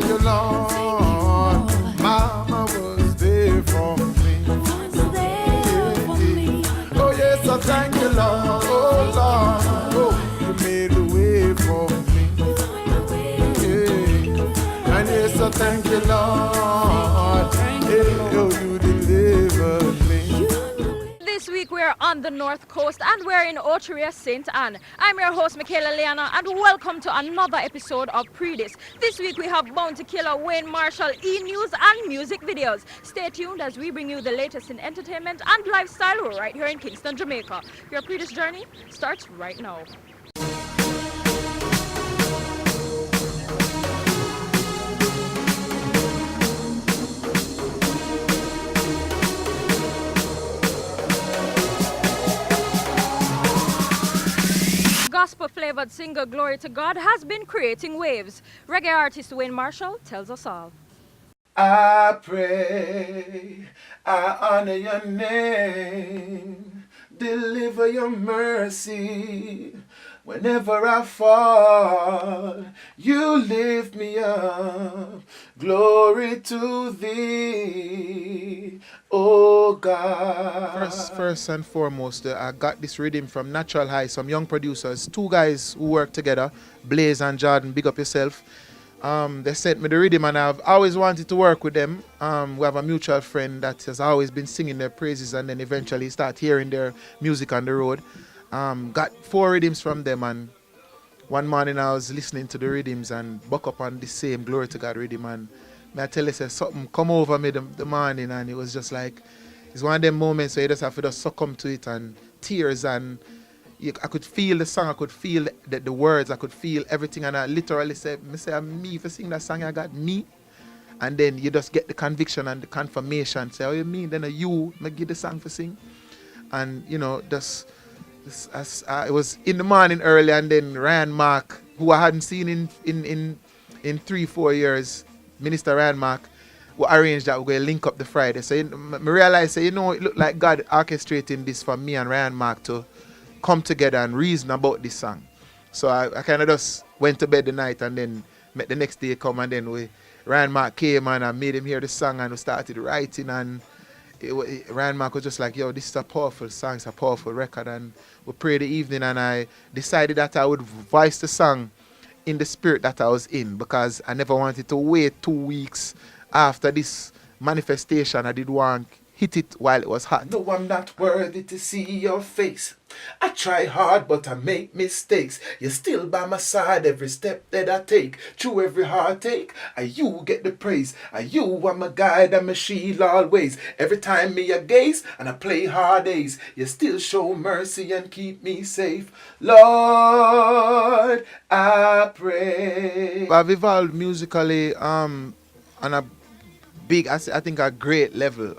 you, Lord. Mama was there for me. Oh, yes, I thank you, Lord. Oh, Lord. Oh, you made a way for me. Yeah. And yes, I thank you, Lord. Hey, oh, you delivered me. This week we are on the North Coast and we're in Ocho Rios, St. Anne. I'm your host Michaela Leeanna and welcome to another episode of Pree Dis. This week we have Bounty Killer, Wayne Marshall, E-News and music videos. Stay tuned as we bring you the latest in entertainment and lifestyle right here in Kingston, Jamaica. Your Pree Dis journey starts right now. Gospel-flavored singer Glory to God has been creating waves. Reggae artist Wayne Marshall tells us all. I pray, I honor your name, deliver your mercy. Whenever I fall, you lift me up. Glory to thee, oh God. First and foremost, I got this rhythm from Natural High, some young producers, two guys who work together, Blaze and Jordan, big up yourself. They sent me the rhythm and I've always wanted to work with them. We have a mutual friend that has always been singing their praises and then eventually start hearing their music on the road. Got 4 rhythms from them, and one morning I was listening to the rhythms and buck up on the same Glory to God rhythm, and I tell you, something come over me the morning, and it was just like, it's one of them moments where you just have to just succumb to it, and tears, and I could feel the song, I could feel the words, I could feel everything, and I literally said, me, if you sing that song, I got me. And then you just get the conviction and the confirmation, say, oh, you mean, then you give the song for sing. And, you know, just... it was in the morning early, and then Ryan Mark, who I hadn't seen in 3-4 years, Minister Ryan Mark, we arranged that we're going to link up the Friday. So I realized, it looked like God orchestrating this for me and Ryan Mark to come together and reason about this song. So I kind of just went to bed the night, and then met the next day come, and then Ryan Mark came and I made him hear the song, and we started writing, and Ryan Mark was just like, yo, this is a powerful song, it's a powerful record, and we prayed the evening, and I decided that I would voice the song in the spirit that I was in, because I never wanted to wait 2 weeks after this manifestation. I did want hit it while it was hot. No, I'm not worthy to see your face. I try hard, but I make mistakes. You're still by my side every step that I take. Through every heartache, you get the praise. You are my guide and my shield always. Every time me a gaze and I play hard days, you still show mercy and keep me safe. Lord, I pray. I've evolved musically on a big, I think a great level,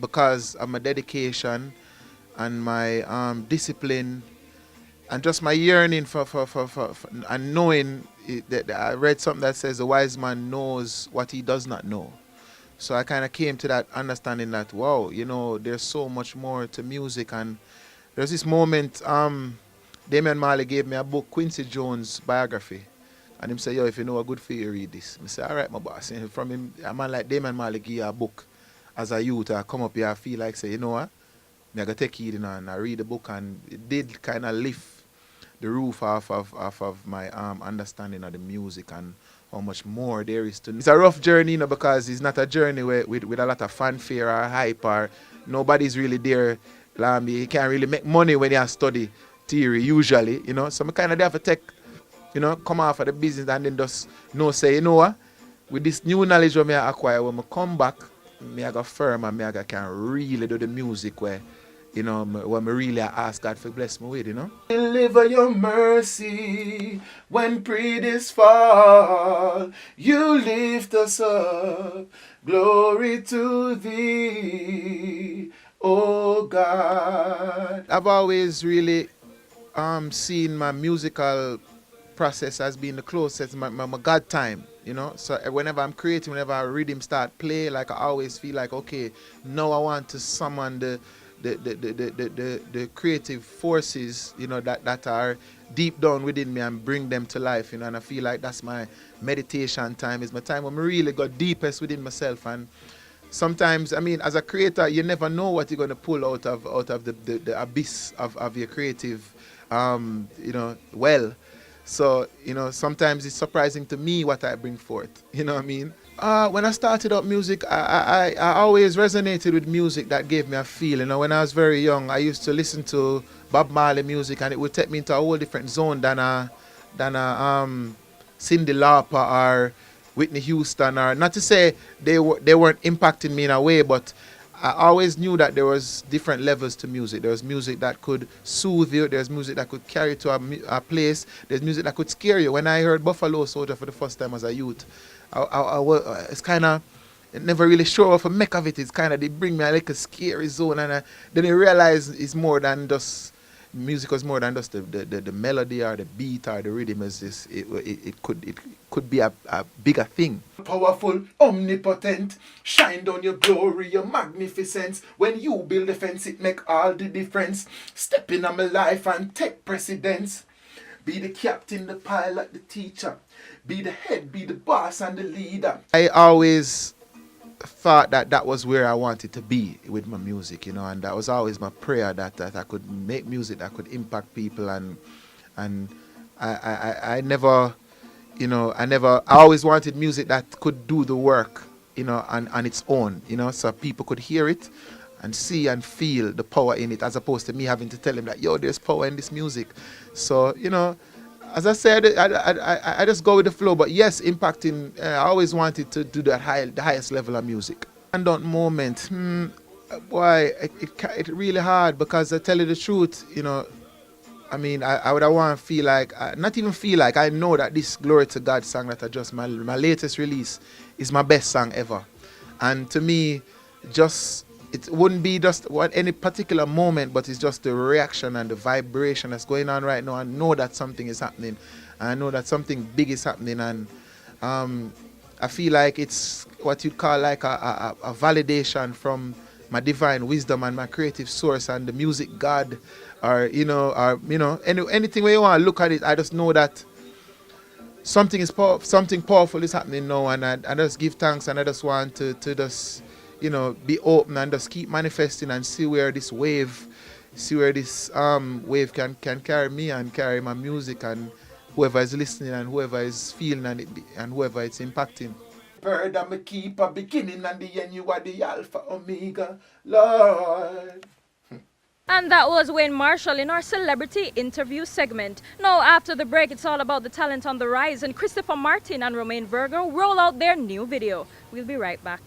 because of my dedication and my discipline and just my yearning for and knowing that I read something that says the wise man knows what he does not know. So I kind of came to that understanding that, wow, there's so much more to music. And there's this moment, Damian Marley gave me a book, Quincy Jones biography. And him say, yo, if you know a good for you, read this. I say, all right, my boss. And from him, a man like Damian Marley give you a book as a youth. I come up here, I feel like, say, you know what? I got to take it in and I read the book, and it did kind of lift the roof off of my understanding of the music and how much more there is to know. It's a rough journey, because it's not a journey with a lot of fanfare or hype, or nobody's really there. You can't really make money when you study theory, usually, So I kind of have to take, come off of the business and then just say, what? With this new knowledge that I acquire, when I come back, I got firm and I can really do the music where, when I really ask God for bless me with, Deliver your mercy when Pree Dis fall. You lift us up. Glory to thee, oh God. I've always really seen my musical process as being the closest, my God time, So whenever I'm creating, whenever a rhythm start play, like I always feel like, okay, now I want to summon the the creative forces, you know, that are deep down within me and bring them to life, you know. And I feel like that's my meditation time. Is my time when I really got deepest within myself. And sometimes, I mean, as a creator, you never know what you're going to pull out of the abyss of your creative, you know, well. So, you know, sometimes it's surprising to me what I bring forth. You know what I mean? When I started up music, I always resonated with music that gave me a feel. You know, when I was very young, I used to listen to Bob Marley music, and it would take me into a whole different zone than a Cyndi Lauper or Whitney Houston. Or not to say they weren't impacting me in a way, but I always knew that there was different levels to music. There was music that could soothe you. There's music that could carry you to a place. There's music that could scare you. When I heard Buffalo Soldier for the first time as a youth, it's kind of, never really sure what to make of it. It's kind of, they bring me like a scary zone, and then I realize it's more than just, music was more than just the melody or the beat or the rhythm. It could be a bigger thing. Powerful, omnipotent, shine down your glory, your magnificence. When you build a fence, it make all the difference. Step in on my life and take precedence. Be the captain, the pilot, the teacher. Be the head, be the boss and the leader. I always thought that was where I wanted to be with my music, you know, and that was always my prayer, that I could make music that could impact people. And I never, you know, I always wanted music that could do the work, you know, on its own, you know, so people could hear it and see and feel the power in it, as opposed to me having to tell them that, yo, there's power in this music. So, you know, as I said, I just go with the flow. But yes, impacting, I always wanted to do the highest level of music. And that moment, boy, it really hard, because I tell you the truth, you know, I mean, I would want to feel like, not even feel like, I know that this Glory to God song that I just, my latest release, is my best song ever. And to me, just, it wouldn't be just any particular moment, but it's just the reaction and the vibration that's going on right now. I know that something is happening. And I know that something big is happening. And I feel like it's what you'd call like a validation from my divine wisdom and my creative source and the music God, or anything where you want to look at it. I just know that something powerful is happening now, and I just give thanks, and I just want to just, you know, be open and just keep manifesting and see where this wave can carry me and carry my music, and whoever is listening and whoever is feeling and whoever it's impacting. Bird, I'm a keeper, beginning and the end, you are the Alpha Omega, Lord. And that was Wayne Marshall in our celebrity interview segment. Now, after the break, it's all about the talent on the rise, and Christopher Martin and Romain Virgo roll out their new video. We'll be right back.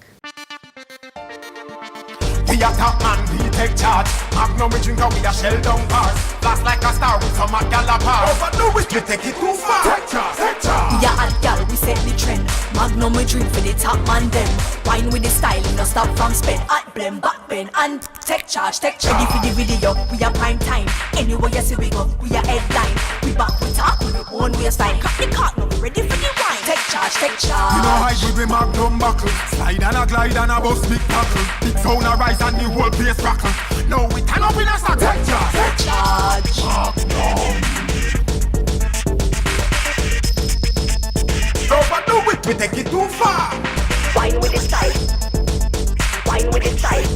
We a top man, we take charge. Magnum we drink and we a shell down bars. Blast like a star with some gala bar. Overdo it, we take it too far. Take charge, take charge. We a hot gal, we set the trend. Magnum we drink for the top man them. Wine with the style, no stop from spend. Hot blend, back bend, and take charge, take charge. Ready for the video, we a prime time. Anywhere you see we go, we a headline. We back, we talk, we own waistline. Cut the cart, now we ready for the wine. Take charge, take charge. You know how we Magnum buckle. Slide and a glide and a bust big tackle. Big sound a rise and the whole place rockle. No, we turn up in a sack. Take charge, take charge. Overdo it, we take it too far. Wine with the style. Wine with the style.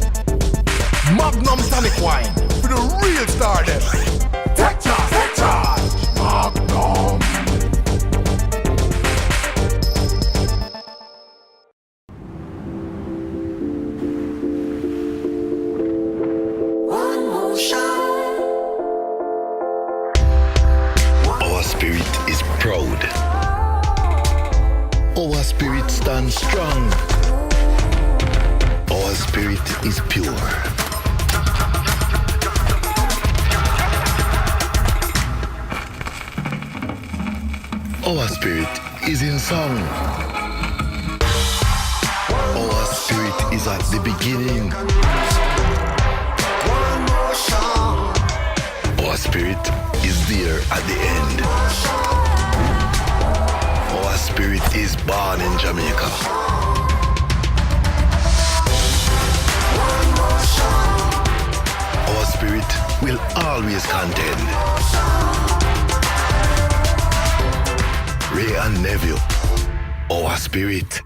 Magnum tonic wine for the real star them. Take charge, take charge. Magnum. Our spirit is proud. Our spirit stands strong. Our spirit is pure. Our spirit is in song. Our spirit is at the beginning. Our spirit is there at the end. Our spirit is born in Jamaica. spirit will always contend. Ray and Neville, our spirit.